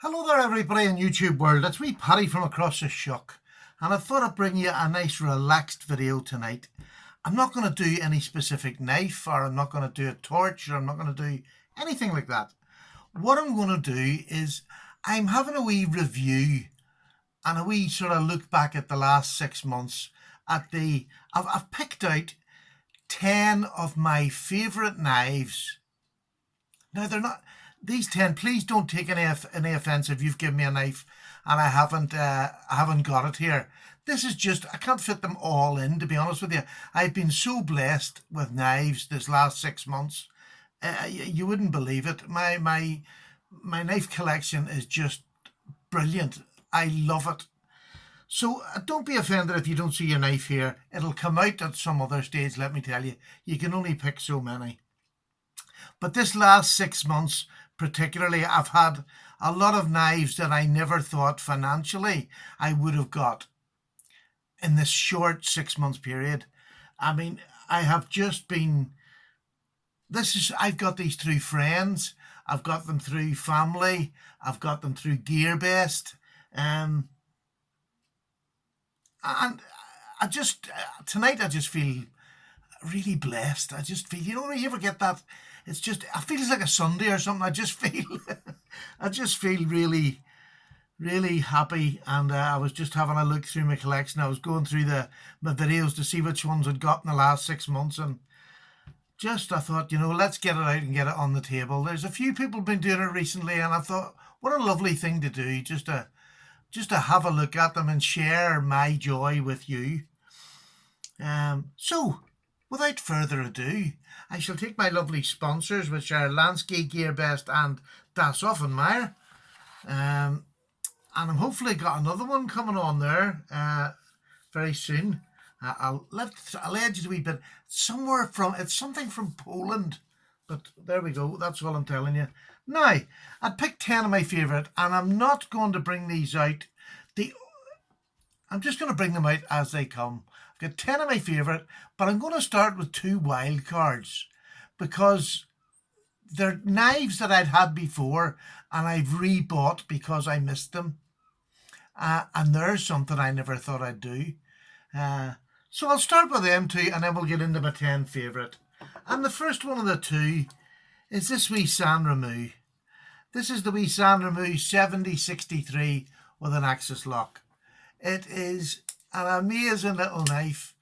Hello there everybody in YouTube world, it's me Paddy from across the shuck, and I thought I'd bring you a nice relaxed video tonight. I'm not going to do any specific knife, or I'm not going to do a torch, or I'm not going to do anything like that. What I'm going to do is I'm having a wee review and a wee sort of look back at the last 6 months at I've picked out 10 of my favourite knives. Now they're not these 10, please don't take any offence if you've given me a knife and I haven't got it here. This is just, I can't fit them all in, to be honest with you. I've been so blessed with knives this last 6 months. You wouldn't believe it. My knife collection is just brilliant. I love it. So don't be offended if you don't see your knife here. It'll come out at some other stage, let me tell you. You can only pick so many. But this last 6 months particularly, I've had a lot of knives that I never thought financially I would have got in this short 6 months period. I mean, I have just been, I've got these through friends, I've got them through family, I've got them through GearBest, and tonight I just feel really blessed. I just feel, when you ever get that, it's just, I feel it's like a Sunday or something. I just feel really, really happy. And I was just having a look through my collection. I was going through my videos to see which ones I'd got in the last 6 months, and I thought, let's get it out and get it on the table. There's a few people been doing it recently, and I thought, what a lovely thing to do, just to have a look at them and share my joy with you. So without further ado, I shall take my lovely sponsors, which are Lansky, GearBest and Das Offenmeyer. And I'm hopefully got another one coming on there very soon. I'll edge it a wee bit. It's something from Poland. But there we go, that's all I'm telling you. Now, I picked 10 of my favourite, and I'm not going to bring these out. I'm just going to bring them out as they come. I've got 10 of my favourite, but I'm going to start with 2 Wildcards because they're knives that I'd had before and I've rebought because I missed them. And there's something I never thought I'd do. So I'll start with them 2, and then we'll get into my 10 favourite. And the first one of the 2 is this wee San Remo. This is the wee San Remo 7063 with an axis lock. It is an amazing little knife.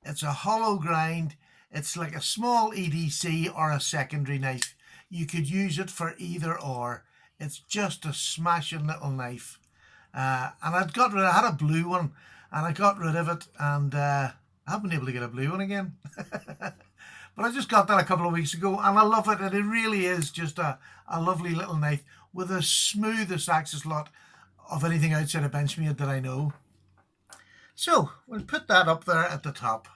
It's a hollow grind. It's like a small EDC or a secondary knife. You could use it for either or. It's just a smashing little knife. And I had a blue one and I got rid of it, and I haven't been able to get a blue one again. But I just got that a couple of weeks ago, and I love it. And it really is just a lovely little knife with the smoothest axis lock of anything outside of Benchmade that I know. So we'll put that up there at the top.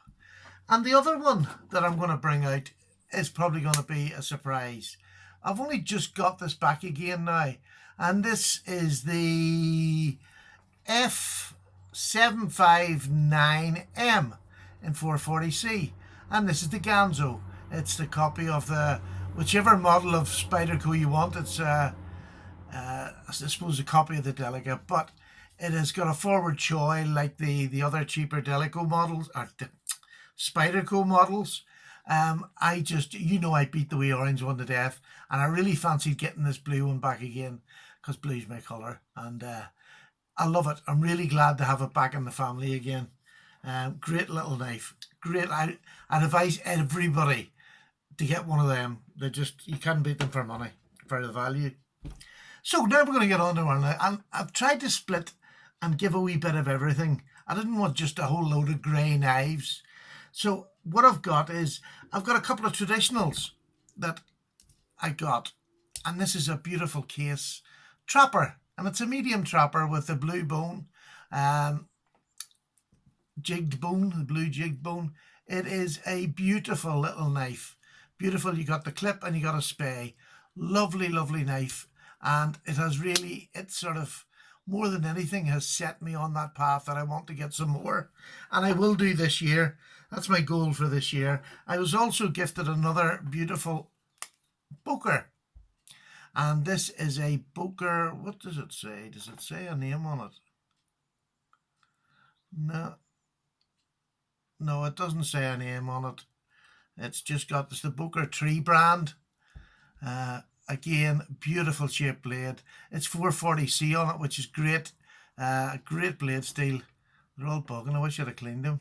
And the other one that I'm going to bring out is probably going to be a surprise. I've only just got this back again now, and this is the F759M in 440C, and this is the Ganzo. It's the copy of the whichever model of Spyderco you want. It's I suppose a copy of the Delica, but it has got a forward choil like the other cheaper Delico models, or Spyderco models. I beat the wee orange one to death, and I really fancied getting this blue one back again because blue's my colour, and I love it. I'm really glad to have it back in the family again. Great little knife. Great. I'd advise everybody to get one of them. You can't beat them for money, for the value. So now we're going to get on to our knife, and I've tried to split and give a wee bit of everything. I didn't want just a whole load of grey knives. So what I've got is, I've got a couple of traditionals that I got, and this is a beautiful case trapper, and it's a medium trapper with the blue bone, jigged bone, the blue jigged bone. It is a beautiful little knife. Beautiful. You got the clip and you got a spay. Lovely, lovely knife. And it sort of, more than anything, has set me on that path that I want to get some more. And I will do this year. That's my goal for this year. I was also gifted another beautiful Boker. And this is a Boker. What does it say? Does it say a name on it? No. No, it doesn't say a name on it. It's just got this, the Boker tree brand. Again, beautiful shaped blade. It's 440C on it, which is great. Great blade steel. They're all bugging. I wish I'd have cleaned them.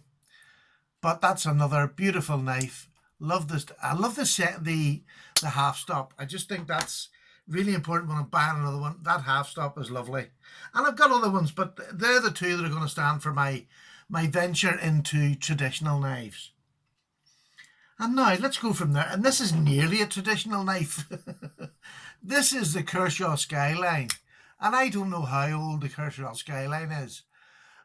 But that's another beautiful knife. Love this. I love the half stop. I just think that's really important when I'm buying another one. That half stop is lovely. And I've got other ones, but they're the two that are going to stand for my venture into traditional knives. And now let's go from there. And this is nearly a traditional knife. This is the Kershaw Skyline. And I don't know how old the Kershaw Skyline is.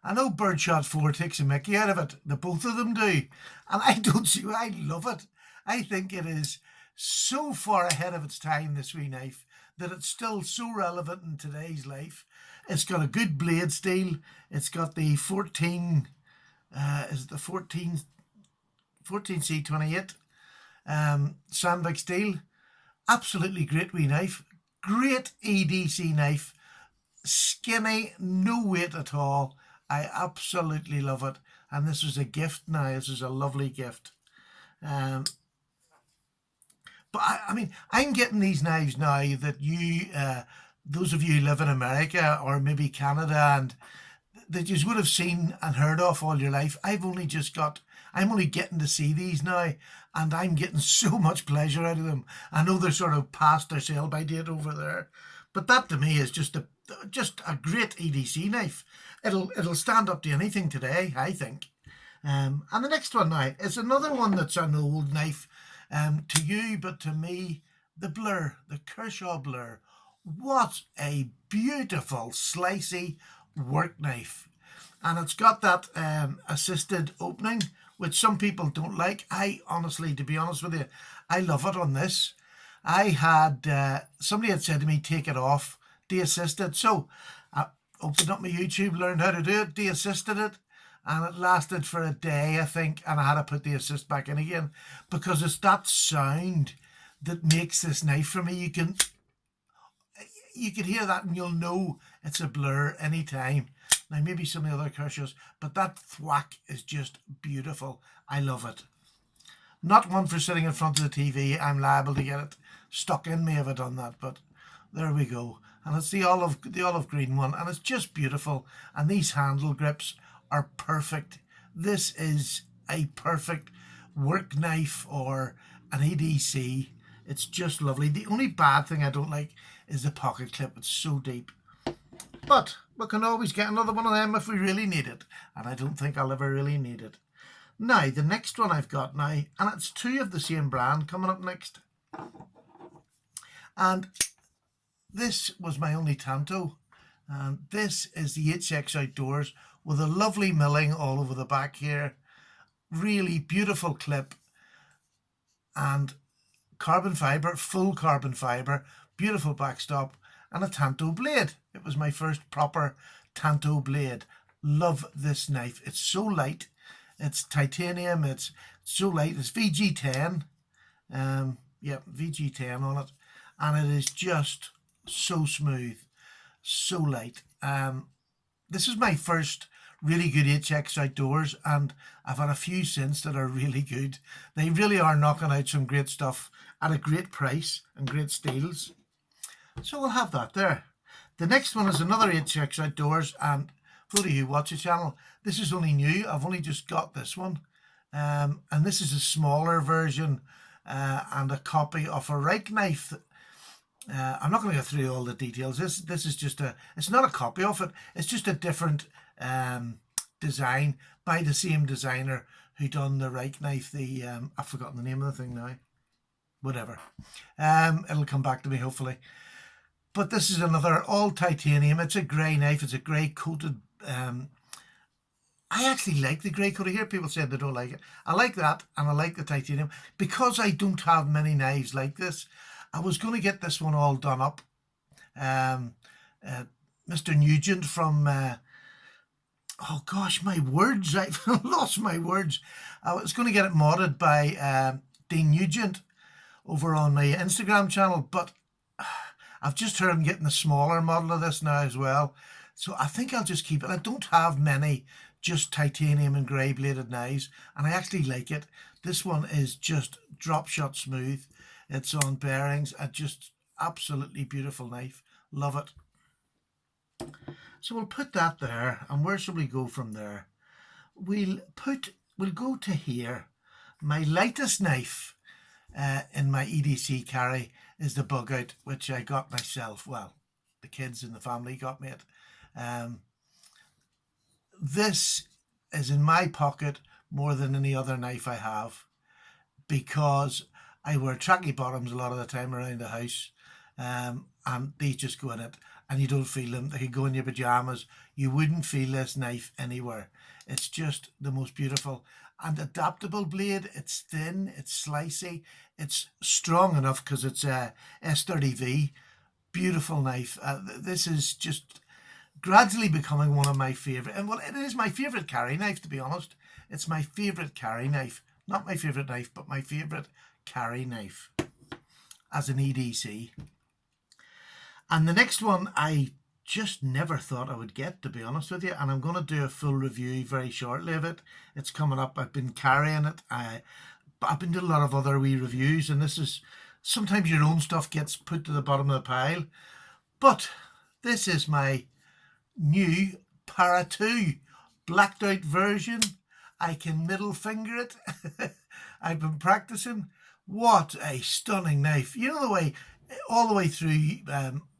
I know Birdshot 4 takes a mickey out of it. The both of them do. And I don't see why. I love it. I think it is so far ahead of its time, this wee knife, that it's still so relevant in today's life. It's got a good blade steel. It's got the 14C28 Sandvik steel. Absolutely great wee knife. Great EDC knife. Skinny, no weight at all. I absolutely love it. And this is a gift now. This is a lovely gift. But I mean, I'm getting these knives now that you, those of you who live in America or maybe Canada, and that you would have seen and heard of all your life. I'm only getting to see these now, and I'm getting so much pleasure out of them. I know they're sort of past their sell-by date over there, but that to me is just a great EDC knife. It'll stand up to anything today, I think. And the next one now is another one that's an old knife to you, but to me, the Blur, the Kershaw Blur. What a beautiful slicey work knife. And it's got that assisted opening, which some people don't like. I honestly, to be honest with you, I love it on this. I had, somebody had said to me, take it off, de-assisted. So I opened up my YouTube, learned how to do it, de-assisted it, and it lasted for a day, I think, and I had to put the assist back in again, because it's that sound that makes this knife for me. You can hear that and you'll know it's a Blur anytime. Now, maybe some of the other Kershaws, but that thwack is just beautiful. I love it. Not one for sitting in front of the TV. I'm liable to get it stuck in me if I done that, but there we go. And it's the olive green one, and it's just beautiful. And these handle grips are perfect. This is a perfect work knife or an EDC. It's just lovely. The only bad thing I don't like is the pocket clip. It's so deep. But we can always get another one of them if we really need it. And I don't think I'll ever really need it. Now, the next one I've got now, and it's two of the same brand coming up next. And this was my only Tanto. And this is the HX Outdoors with a lovely milling all over the back here. Really beautiful clip. And carbon fibre, full carbon fibre, beautiful backstop, and a Tanto blade. It was my first proper Tanto blade. Love this knife. It's so light. It's titanium. It's so light. It's VG10. Yeah, VG10 on it. And it is just so smooth, so light. This is my first really good HX Outdoors, and I've had a few since that are really good. They really are knocking out some great stuff at a great price and great steals. So we'll have that there. The next one is another HX Outdoors, and for those of you who watch the channel, this is only new. I've only just got this one. And this is a smaller version and a copy of a Reich knife. I'm not going to go through all the details. This is just it's not a copy of it. It's just a different design by the same designer who done the Reich knife. I've forgotten the name of the thing now. Whatever. It'll come back to me hopefully. But this is another all titanium. It's a grey knife. It's a grey coated. I actually like the grey coat. I hear people say they don't like it. I like that, and I like the titanium. Because I don't have many knives like this, I was going to get this one all done up. Mr. Nugent from... oh gosh, my words. I've lost my words. I was going to get it modded by Dean Nugent over on my Instagram channel, but I've just heard I'm getting a smaller model of this now as well. So I think I'll just keep it. I don't have many just titanium and grey bladed knives, and I actually like it. This one is just drop shot smooth. It's on bearings. A just absolutely beautiful knife. Love it. So we'll put that there, and where shall we go from there? We'll go to here. My lightest knife in my EDC carry is the Bugout, which I got myself. Well, the kids in the family got me it. This is in my pocket more than any other knife I have, because I wear tracky bottoms a lot of the time around the house, and these just go in it, and you don't feel them. They could go in your pajamas. You wouldn't feel this knife anywhere. It's just the most beautiful and adaptable blade. It's thin, it's slicey, it's strong enough because it's a S30V. Beautiful knife. This is just gradually becoming one of my favourite, and well, it is my favourite carry knife, to be honest. It's my favourite carry knife. Not my favourite knife, but my favourite carry knife as an EDC. And the next one I just never thought I would get, to be honest with you, and I'm going to do a full review very shortly of it. It's coming up. I've been carrying it. I've been doing a lot of other wee reviews, and this is, sometimes your own stuff gets put to the bottom of the pile, but this is my new Para 2 blacked out version. I can middle finger it. I've been practicing. What a stunning knife. You know, the way, all the way through,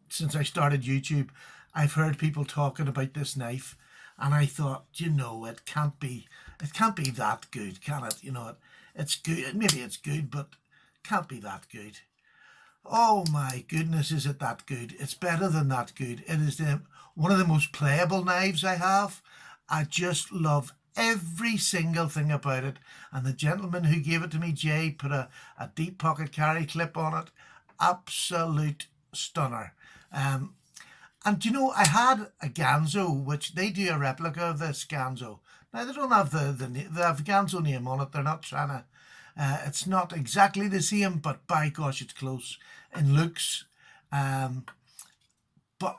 since I started YouTube, I've heard people talking about this knife, and I thought, you know, it can't be that good, can it? You know, it's good. Maybe it's good, but can't be that good. Oh my goodness, is it that good? It's better than that good. It is one of the most playable knives I have. I just love every single thing about it. And the gentleman who gave it to me, Jay, put a deep pocket carry clip on it. Absolute stunner. And you know, I had a Ganzo, which they do a replica of this Ganzo. Now, they don't have they have the Ganzo name on it. They're not trying to, it's not exactly the same, but by gosh, it's close in looks. But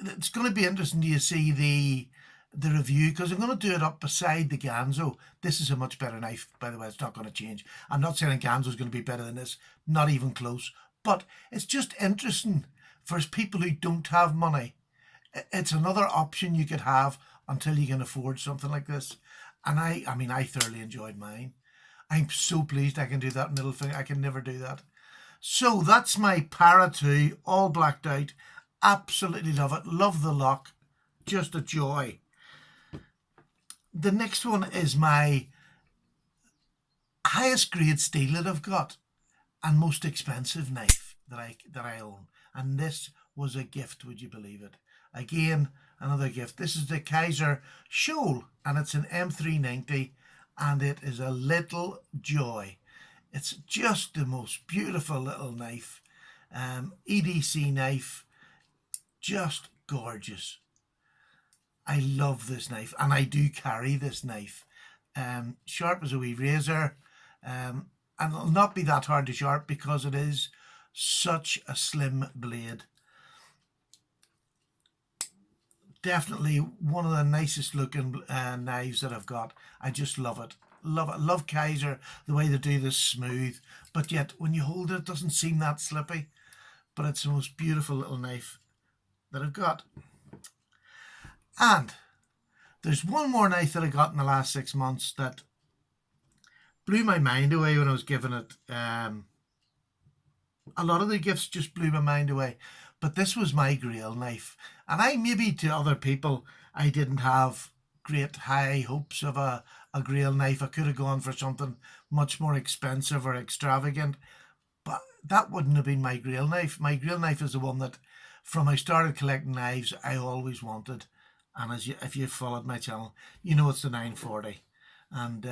it's going to be interesting to see the review, because I'm going to do it up beside the Ganzo. This is a much better knife, by the way. It's not going to change. I'm not saying Ganzo is going to be better than this, not even close. But it's just interesting for people who don't have money. It's another option you could have until you can afford something like this. And I mean, I thoroughly enjoyed mine. I'm so pleased I can do that middle finger. I can never do that. So that's my Para 2, all blacked out. Absolutely love it. Love the lock. Just a joy. The next one is my highest grade steel that I've got, and most expensive knife that I own. And this was a gift, would you believe it? Again, another gift. This is the Kizer shoal, and it's an M390, and it is a little joy. It's just the most beautiful little knife. EDC knife, just gorgeous. I love this knife, and I do carry this knife. Sharp as a wee razor, and it'll not be that hard to sharp because it is such a slim blade. Definitely one of the nicest looking knives that I've got. I just love it. Love it. Love Kizer, the way they do this smooth, but yet when you hold it, it doesn't seem that slippy. But it's the most beautiful little knife that I've got. And there's one more knife that I got in the last 6 months that blew my mind away when I was given it. A lot of the gifts just blew my mind away, but this was my Grail knife. And maybe to other people, I didn't have great high hopes of a Grail knife. I could have gone for something much more expensive or extravagant, but that wouldn't have been my Grail knife. My Grail knife is the one that, from I started collecting knives, I always wanted. And if you've followed my channel, you know it's the 940. And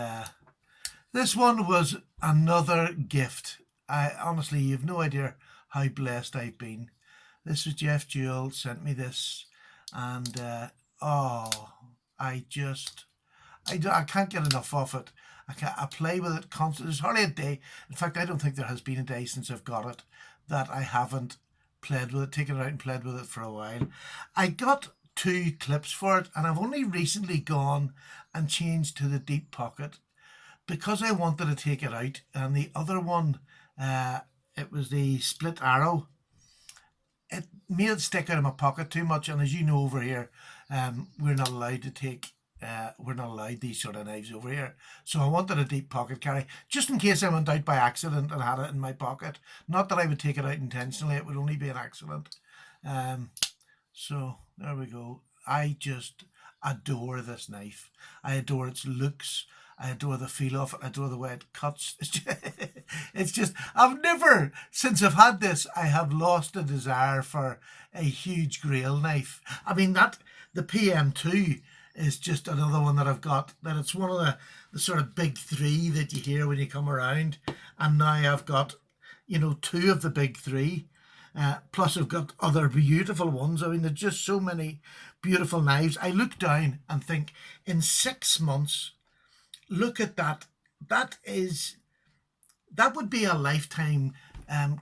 this one was another gift. Honestly, you've no idea how blessed I've been. This was Jeff Jewell sent me this, and I can't get enough of it. I play with it constantly. There's hardly a day. In fact, I don't think there has been a day since I've got it that I haven't played with it, taken it out and played with it for a while. I got 2 clips for it, and I've only recently gone and changed to the deep pocket because I wanted to take it out. And the other one, it was the split arrow. It made it stick out of my pocket too much, and as you know over here, we're not allowed to take we're not allowed these sort of knives over here. So I wanted a deep pocket carry, just in case I went out by accident and had it in my pocket. Not that I would take it out intentionally, it would only be an accident. So there we go. I just adore this knife. I adore its looks. I adore the feel of it. I adore the way it cuts. It's just, I've never, since I've had this, I have lost a desire for a huge grail knife. I mean, the PM2 is just another one that I've got, that it's one of the sort of big 3 that you hear when you come around. And now I've got, 2 of the big 3. Plus I've got other beautiful ones. I mean, there's just so many beautiful knives. I look down and think, in 6 months, look at that. That would be a lifetime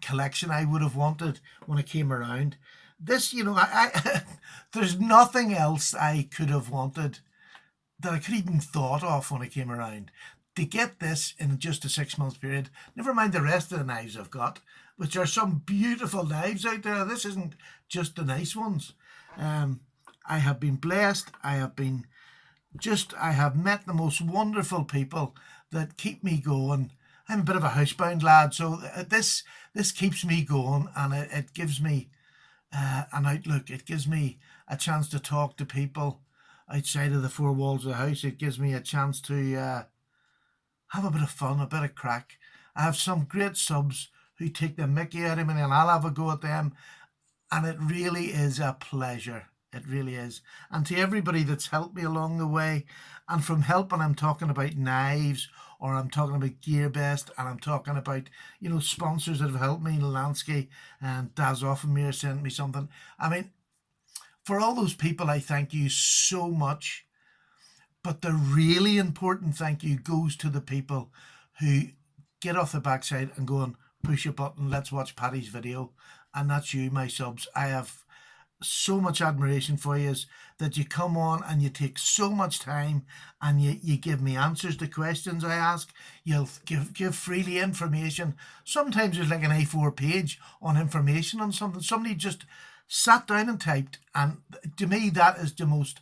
collection I would have wanted when I came around. This, there's nothing else I could have wanted that I could even thought of when I came around. To get this in just a 6 month period, never mind the rest of the knives I've got, which are some beautiful knives out there. This isn't just the nice ones. I have been blessed. I have met the most wonderful people that keep me going. I'm a bit of a housebound lad, so this keeps me going, and it gives me an outlook. It gives me a chance to talk to people outside of the 4 walls of the house. It gives me a chance to have a bit of fun, a bit of crack. I have some great subs who take the mickey out of me, and I'll have a go at them, and it really is a pleasure. It really is. And to everybody that's helped me along the way, and from helping, I'm talking about knives, or I'm talking about GearBest, and I'm talking about, sponsors that have helped me, Lansky and Daz Offenmeer sent me something. I mean, for all those people, I thank you so much. But the really important thank you goes to the people who get off the backside and go and push a button, let's watch Paddy's video. And that's you, my subs. I have so much admiration for you, that you come on and you take so much time, and you give me answers to questions I ask. You'll give freely information. Sometimes there's like an A4 page on information on something. Somebody just sat down and typed, and to me that is the most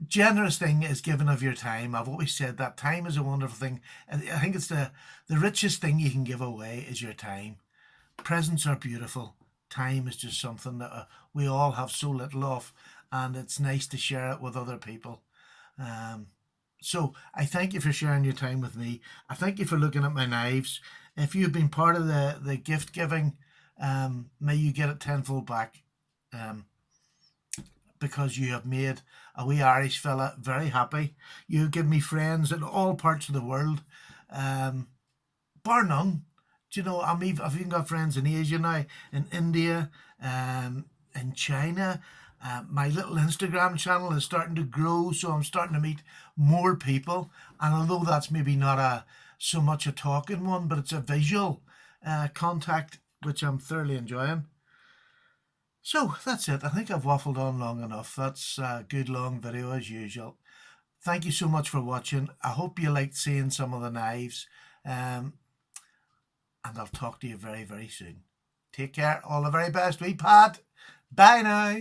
generous thing, is giving of your time. I've always said that time is a wonderful thing. I think it's the richest thing you can give away is your time. Presents are beautiful. Time is just something that we all have so little of, and it's nice to share it with other people. So I thank you for sharing your time with me. I thank you for looking at my knives. If you've been part of the gift giving, may you get it tenfold back, because you have made a wee Irish fella very happy. You give me friends in all parts of the world, bar none. I've even got friends in Asia now, in India, in China. My little Instagram channel is starting to grow, so I'm starting to meet more people. And although that's maybe not so much a talking one, but it's a visual contact, which I'm thoroughly enjoying. So that's it. I think I've waffled on long enough. That's a good long video as usual. Thank you so much for watching. I hope you liked seeing some of the knives. And I'll talk to you very, very soon. Take care. All the very best, wee Pat. Bye now.